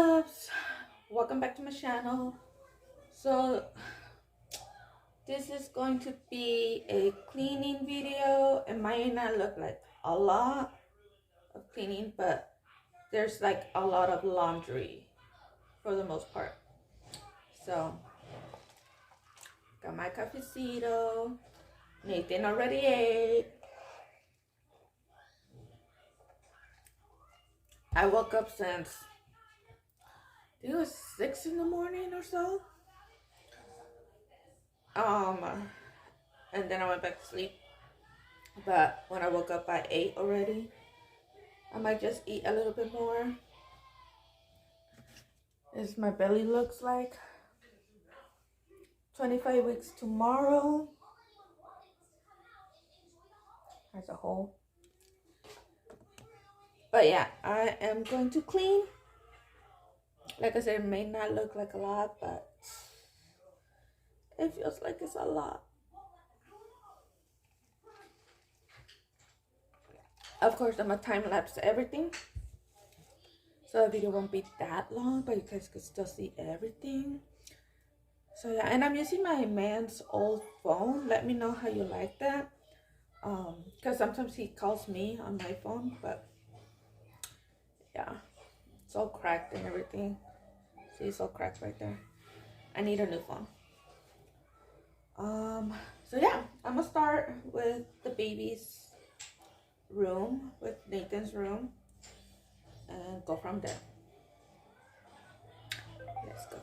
loves, welcome back to my channel. So this is going to be a cleaning video. It might not look like a lot of cleaning, but there's like a lot of laundry for the most part. So got my cafecito. Nathan already ate. I woke up since I think it was 6 in the morning or so. And then I went back to sleep. But when I woke up, I ate already. I might just eat a little bit more. As my belly looks like. 25 weeks tomorrow. As a whole. But yeah, I am going to clean. Like I said, it may not look like a lot, but it feels like it's a lot. Of course, I'm going to time lapse everything. So the video won't be that long, but you guys can still see everything. So yeah, and I'm using my man's old phone. Let me know how you like that. Because sometimes he calls me on my phone, but yeah, it's all cracked and everything. See, it's all cracked right there. I need a new phone. So yeah, I'm gonna start with the baby's room, with Nathan's room, and go from there. Let's go.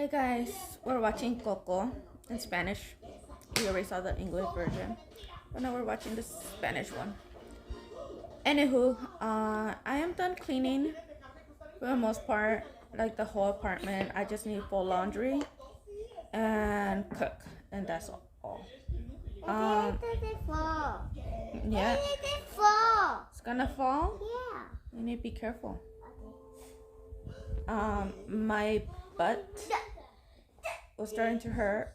Hey guys, we're watching Coco in Spanish. We already saw the English version, but now we're watching the Spanish one. Anywho, I am done cleaning for the most part, like the whole apartment. I just need full laundry and cook, and that's all. Yeah, it's gonna fall. Yeah. You need to be careful. My butt was starting to hurt.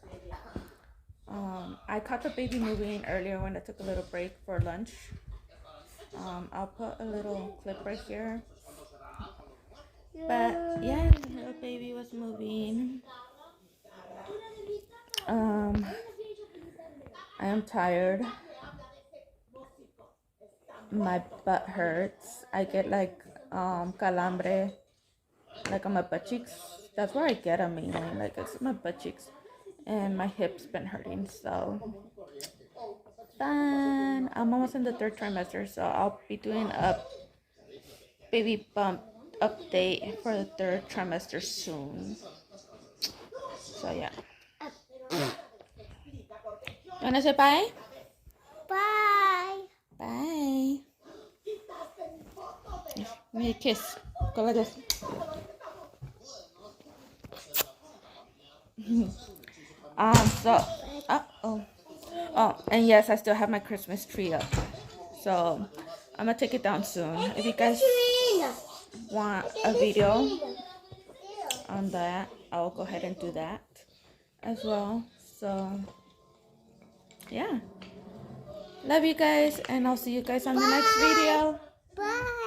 I caught the baby moving earlier when I took a little break for lunch. I'll put a little clip right here. But yeah, the little baby was moving. I am tired. My butt hurts. I get like calambre, like on my butt cheeks. That's where I get them mainly. Like it's my butt cheeks, and my hips been hurting. So fun. I'm almost in the 3rd trimester, so I'll be doing a baby bump update for the 3rd trimester soon. So yeah. Wanna say bye? Bye. Bye. Give me a kiss. Go like this. Oh, and yes, I still have my Christmas tree up. So I'm gonna take it down soon. If you guys want a video on that, I'll go ahead and do that as well. So yeah, love you guys, and I'll see you guys on the next video. Bye.